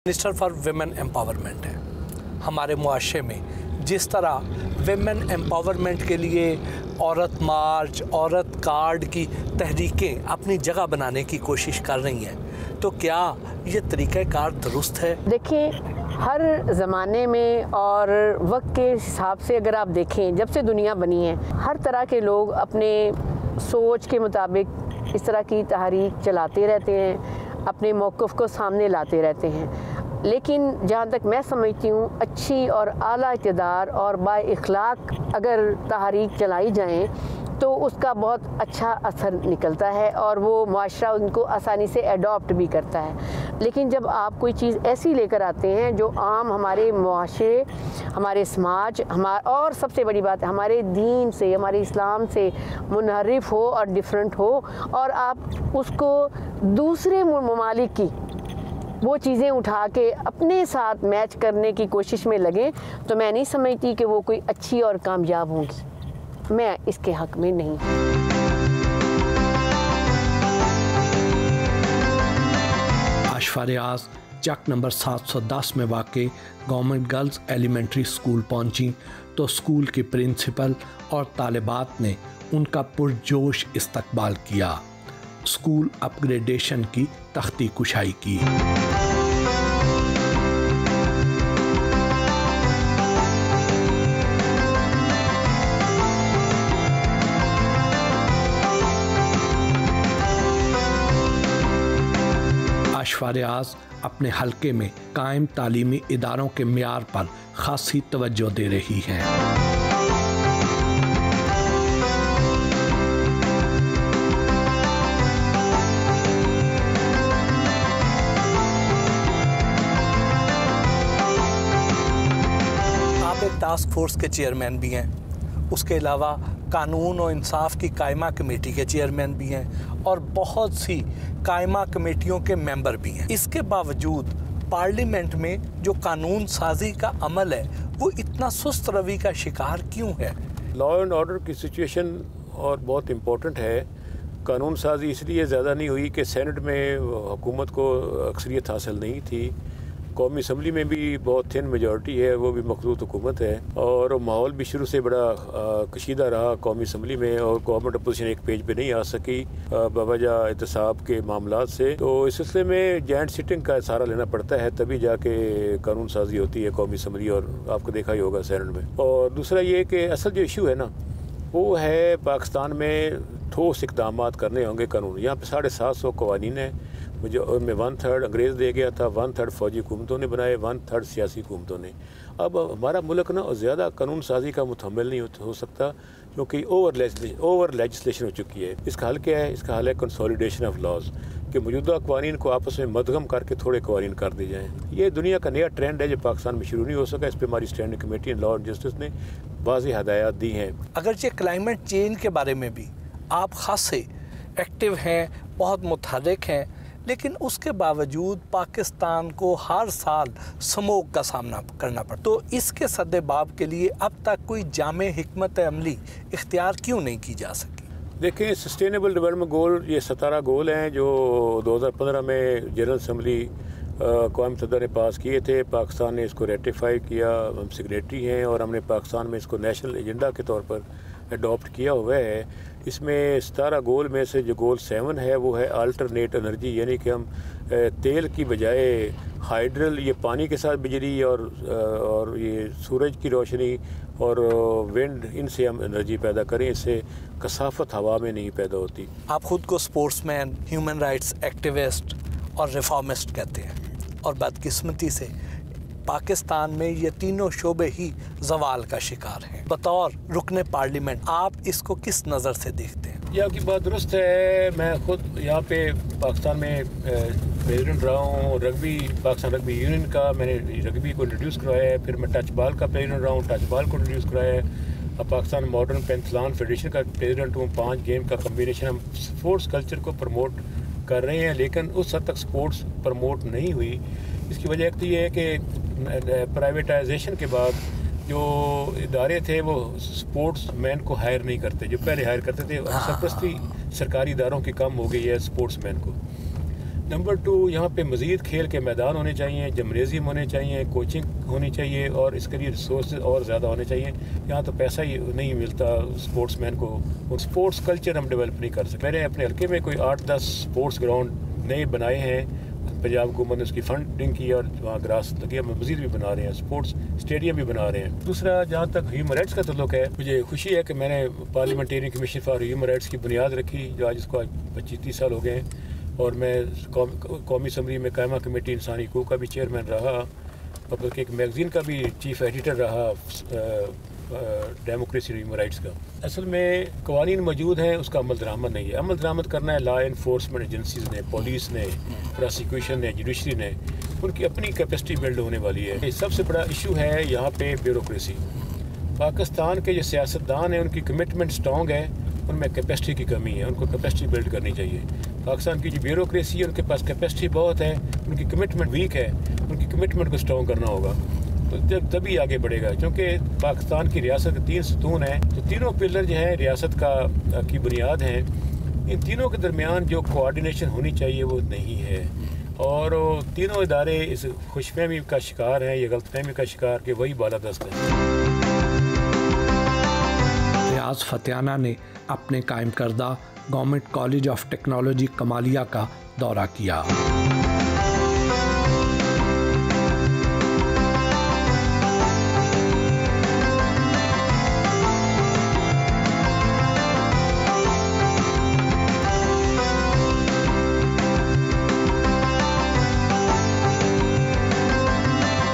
Minister for women empowerment है। हमारे मुआशरे में जिस तरह विमेन एम्पावरमेंट के लिए औरत मार्च, औरत कार्ड की तहरीकें अपनी जगह बनाने की कोशिश कर रही हैं, तो क्या ये तरीक़ाकार दुरुस्त है? देखिए, हर ज़माने में और वक्त के हिसाब से अगर आप देखें, जब से दुनिया बनी है, हर तरह के लोग अपने सोच के मुताबिक इस तरह की तहरीक चलाते रहते हैं, अपने मौक़िफ़ को सामने लाते रहते हैं। लेकिन जहाँ तक मैं समझती हूँ, अच्छी और आला इक़्तिदार और बाइख़लाक़ अगर तहरीक चलाई जाएँ तो उसका बहुत अच्छा असर निकलता है और वो मुआशरा उनको आसानी से एडॉप्ट भी करता है। लेकिन जब आप कोई चीज़ ऐसी लेकर आते हैं जो आम हमारे मुआशरे, हमारे समाज, और सबसे बड़ी बात हमारे दीन से, हमारे इस्लाम से मुनहरिफ हो और डिफरेंट हो, और आप उसको दूसरे ममालिक की वो चीज़ें उठा के अपने साथ मैच करने की कोशिश में लगें, तो मैं नहीं समझती कि वो कोई अच्छी और कामयाब होंगी। मैं इसके हक़ में नहीं। आशफा रियाज चक नंबर 710 में वाक़े गवर्नमेंट गर्ल्स एलिमेंट्री स्कूल पहुंची तो स्कूल की प्रिंसिपल और तालिबात ने उनका पुरजोश इस्तकबाल किया। स्कूल अपग्रेडेशन की तख्ती कुशाई की। आशफा रियाज अपने हलके में कायम तालीमी इदारों के मियार पर खासी तवज्जो दे रही हैं। आप एक टास्क फोर्स के चेयरमैन भी हैं, उसके अलावा कानून और इंसाफ की कायमा कमेटी के चेयरमैन भी हैं और बहुत सी कायमा कमेटियों के मेंबर भी हैं। इसके बावजूद पार्लियामेंट में जो कानून साजी का अमल है वो इतना सुस्त रवि का शिकार क्यों है? लॉ एंड ऑर्डर की सिचुएशन और बहुत इम्पोर्टेंट है। कानून साजी इसलिए ज़्यादा नहीं हुई कि सेनेट में हुकूमत को अक्सरियत हासिल नहीं थी, कौमी असम्बली में भी बहुत थिन मेजॉरिटी है, वो भी मखलूत हुकूमत है, और माहौल भी शुरू से बड़ा कशीदा रहा कौमी असम्बली में, और गवर्नमेंट अपोजिशन एक पेज पे नहीं आ सकी बवजह एहतसाब के मामला से। तो इस सिलसिले में जॉइंट सिटिंग का सहारा लेना पड़ता है, तभी जाके कानून साजी होती है कौमी असम्बली, और आपको देखा ही होगा सेनेट में। और दूसरा ये कि असल जो इशू है ना, वो है पाकिस्तान में ठोस इक़दाम करने होंगे कानून। यहाँ पे 750 कवानीन है, मुझे उनमें 1/3 अंग्रेज़ दे गया था, 1/3 फ़ौजी हुकूमतों ने बनाए, 1/3 सियासी हुकूमतों ने। अब हमारा मुल्क ना ज़्यादा कानून साजी का मुतहम्मिल नहीं हो सकता, क्योंकि ओवर लेजिस्लेशन हो चुकी है। इसका हल क्या है? इसका हल है कंसोलिडेशन ऑफ लॉज, कि मौजूदा कवानीन को आपस में मदगम करके थोड़े कवानीन कर दिए जाएँ। ये दुनिया का नया ट्रेंड है जो पाकिस्तान में शुरू नहीं हो सका। इस पर हमारी standing committee law and justice ने वाज़ेह हदायत दी हैं। अगरचे क्लाइमेट चेंज के बारे में भी आप खासे एक्टिव हैं, बहुत मुतहर्रिक हैं, लेकिन उसके बावजूद पाकिस्तान को हर साल स्मोक का सामना करना पड़ता। तो इसके सद्देबाब के लिए अब तक कोई जामे हिकमत अमली इख्तियार क्यों नहीं की जा सकी? देखें, सस्टेनेबल डेवलपमेंट गोल, ये 17 गोल हैं जो 2015 में जनरल असम्बली कौमी मुत्तहिदा ने पास किए थे। पाकिस्तान ने इसको रेटिफाई किया, हम सिग्नेटरी हैं, और हमने पाकिस्तान में इसको नेशनल एजेंडा के तौर पर अडॉप्ट किया हुआ है। इसमें 17 गोल में से जो गोल 7 है वो है अल्टरनेट एनर्जी, यानी कि हम तेल की बजाय हाइड्रल, ये पानी के साथ बिजली और ये सूरज की रोशनी और विंड, इनसे हम एनर्जी पैदा करें। इससे कसाफत हवा में नहीं पैदा होती। आप ख़ुद को स्पोर्ट्समैन, ह्यूमन राइट्स एक्टिविस्ट और रिफॉर्मिस्ट कहते हैं, और बदकिस्मती से पाकिस्तान में ये तीनों शोबे ही जवाल का शिकार हैं। बतौर रुकने पार्लियामेंट आप इसको किस नज़र से देखते हैं? ये आपकी बात दुरुस्त है। मैं खुद यहाँ पे पाकिस्तान में प्रेसिडेंट रहा हूँ, पाकिस्तान रग्बी यूनियन का। मैंने रग्बी को इंट्रोड्यूस करवाया है, फिर मैं टच बॉल का प्रेसिडेंट रहा हूँ, टच बॉल को इंट्रोड्यूस कराया है। अब पाकिस्तान मॉडर्न पेंथलन फेडरेशन का प्रेसिडेंट हूँ। 5 गेम का कम्बिनेशन, हम स्पोर्ट्स कल्चर को प्रमोट कर रहे हैं, लेकिन उस हद तक स्पोर्ट्स प्रमोट नहीं हुई। इसकी वजह एक तो ये है कि प्राइवेटाइजेशन के बाद जो इदारे थे वो स्पोर्ट्स मैन को हायर नहीं करते, जो पहले हायर करते थे। सरपरस्ती सरकारी इदारों की कम हो गई है स्पोर्ट्स मैन को। नंबर 2, यहाँ पे मज़ीद खेल के मैदान होने चाहिए, जिम्नेजियम होने चाहिए, कोचिंग होनी चाहिए और इसके लिए रिसोर्स और ज़्यादा होने चाहिए। यहाँ तो पैसा ही नहीं मिलता स्पोर्ट्समैन को, और स्पोर्ट्स कल्चर हम डेवलप नहीं कर सकते। मैंने अपने हल्के में कोई 8-10 स्पोर्ट्स ग्राउंड नए बनाए हैं, पंजाब हुकूमत ने उसकी फंडिंग की और वहाँ ग्रास लगी, हम मज़ीद भी बना रहे हैं, स्पोर्ट्स स्टेडियम भी बना रहे हैं। दूसरा, जहाँ तक ह्यूमन राइट्स का ताल्लुक है, मुझे खुशी है कि मैंने parliamentarian commission for human rights की बुनियाद रखी, जो आज इसको 25-30 साल हो गए हैं, और मैं कौमी असम्बली में कायमा कमेटी इंसानी हकूक़ का भी चेयरमैन रहा, और बल्कि एक मैगज़ीन का भी चीफ एडिटर रहा, डेमोक्रेसी ह्यूमन राइट्स का। असल में कवानीन मौजूद हैं, उसका अमल दरामद नहीं है। अमल दरामद करना है लॉ इन्फोर्समेंट एजेंसीज ने, पुलिस ने, प्रोसिक्यूशन ने, जुडिशरी ने, उनकी अपनी कैपेसिटी बिल्ड होने वाली है। सबसे बड़ा इशू है यहाँ पे ब्यूरोक्रेसी। पाकिस्तान के जो सियासतदान हैं उनकी कमिटमेंट स्ट्रॉन्ग है, उनमें कैपेसिटी की कमी है, उनको कैपेसिटी बिल्ड करनी चाहिए। पाकिस्तान की जो ब्यूरोक्रेसी है उनके पास कैपेसिटी बहुत है, उनकी कमिटमेंट वीक है, उनकी कमिटमेंट को स्ट्रॉन्ग करना होगा, तो तभी आगे बढ़ेगा। क्योंकि पाकिस्तान की रियासत के 3 सतून हैं, तो तीनों पिलर जो हैं रियासत की बुनियाद हैं, इन तीनों के दरमियान जो कोऑर्डिनेशन होनी चाहिए वो नहीं है, और तीनों इदारे इस खुशफहमी का शिकार हैं, ये गलतफहमी का शिकार कि वही बालादस्त है। रियाज फतेहाना ने अपने कायम करदा government college of technology Kamalia का दौरा किया।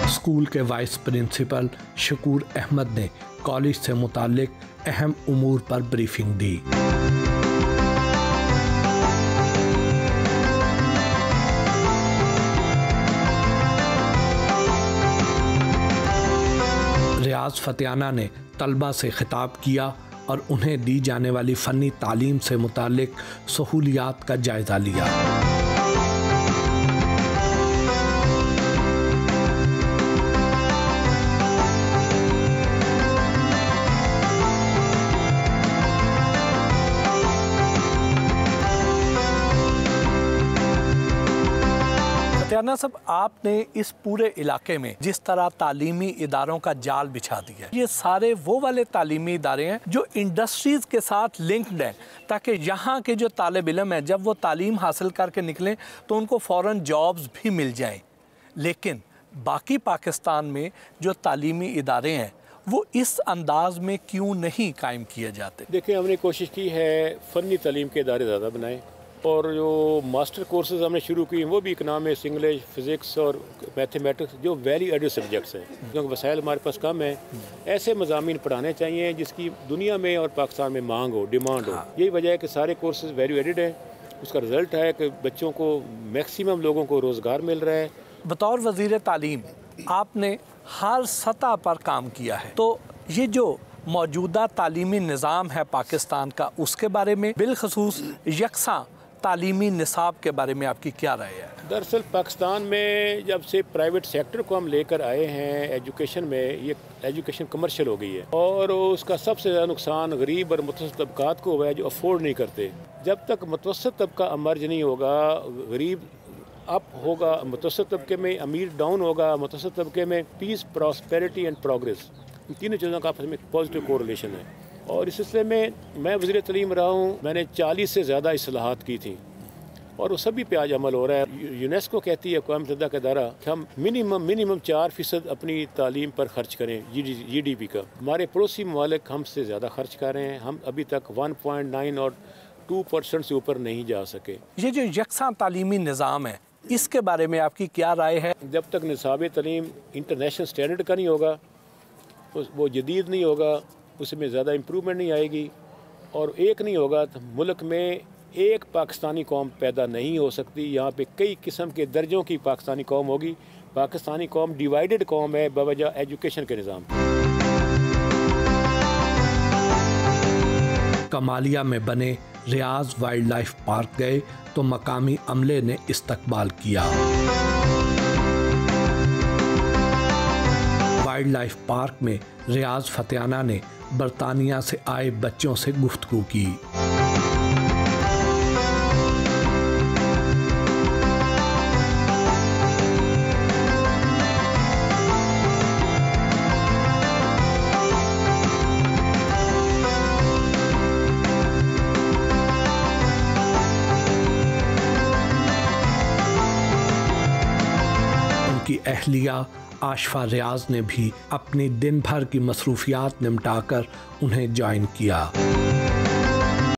स्कूल के वाइस प्रिंसिपल शकूर अहमद ने कॉलेज से मुताल्लिक अहम उमूर पर ब्रीफिंग दी। रियाज फतेहाना ने तलबा से खिताब किया और उन्हें दी जाने वाली फ़नी तालीम से मुताल्लिक सहूलियात का जायज़ा लिया। फतेहाना साहब, आपने इस पूरे इलाके में जिस तरह तालीमी इदारों का जाल बिछा दिया, ये सारे वो वाले तालीमी इदारे हैं जो इंडस्ट्रीज के साथ लिंक्ड हैं, ताकि यहाँ के जो तालिब इल्म हैं जब वो तालीम हासिल करके निकलें तो उनको फ़ौरन जॉब्स भी मिल जाएं। लेकिन बाकी पाकिस्तान में जो तालीमी इदारे हैं वो इस अंदाज में क्यों नहीं कायम किए जाते? देखिए, हमने कोशिश की है फ़नी तालीम के इदारे ज़्यादा बनाएं, और जो मास्टर कोर्सेज हमने शुरू किए वो भी इकनॉमिक्स, इंग्लिश, फ़िज़िक्स और मैथमेटिक्स, जो वैल्यू एडेड सब्जेक्ट्स हैं, क्योंकि वसाइल हमारे पास कम है। ऐसे मज़ामीन पढ़ाने चाहिए जिसकी दुनिया में और पाकिस्तान में मांग हो, डिमांड हो। यही वजह है कि सारे कोर्सेज वैल्यू एडेड हैं। उसका रिज़ल्ट है कि बच्चों को, मैक्सिमम लोगों को रोज़गार मिल रहा है। बतौर वज़ीर तालीम आपने हर सतह पर काम किया है, तो ये जो मौजूदा तालीमी निज़ाम है पाकिस्तान का, उसके बारे में, बिलखसूस यकसा तालीमी निसाब के बारे में आपकी क्या राय है? दरअसल पाकिस्तान में जब से प्राइवेट सेक्टर को हम लेकर आए हैं एजुकेशन में, ये एजुकेशन कमर्शियल हो गई है, और उसका सबसे ज़्यादा नुकसान गरीब और मुतवस्सित तबकात को हुआ है, जो अफोर्ड नहीं करते। जब तक मुतवस्सित तबका अमर्ज नहीं होगा, गरीब अप होगा, मुतवस्सित तबके में अमीर डाउन होगा, मुतवस्सित तबके में पीस, प्रॉस्पेरिटी एंड प्रोग्रेस, इन तीनों चीज़ों का आपस में पॉजिटिव कोरिलेशन है। और इस सिलसिले में मैं वज़ीर तालीम रहा हूँ, मैंने 40 से ज़्यादा इस्लाहात की थी, और वो सभी पे आज अमल हो रहा है। यूनेस्को कहती है, अक़वाम मुत्तहिदा का इदारा, कि हम मिनिमम 4% अपनी तालीम पर खर्च करें GDP का। हमारे पड़ोसी ममालिक हमसे ज़्यादा खर्च कर रहे हैं, हम अभी तक 1.9 और 2% से ऊपर नहीं जा सके। ये जो यकसा तालीमी निज़ाम है, इसके बारे में आपकी क्या राय है? जब तक निसाब तालीम इंटरनेशनल स्टैंडर्ड का नहीं होगा, वो जदीद नहीं होगा, उसमें ज़्यादा इम्प्रूवमेंट नहीं आएगी, और एक नहीं होगा तो मुल्क में एक पाकिस्तानी कौम पैदा नहीं हो सकती। यहाँ पे कई किस्म के दर्जों की पाकिस्तानी कौम होगी। पाकिस्तानी कौम डिवाइडेड कौम है बवजह एजुकेशन के निज़ाम। कमालिया में बने रियाज वाइल्ड लाइफ पार्क गए तो मकामी अमले ने इस्तकबाल किया। वाइल्ड लाइफ पार्क में रियाज फतेहाना ने बरतानिया से आए बच्चों से गुफ्तगू की। उनकी अहलिया आशफा रियाज ने भी अपनी दिन भर की मसरूफियात निपटाकर उन्हें ज्वाइन किया।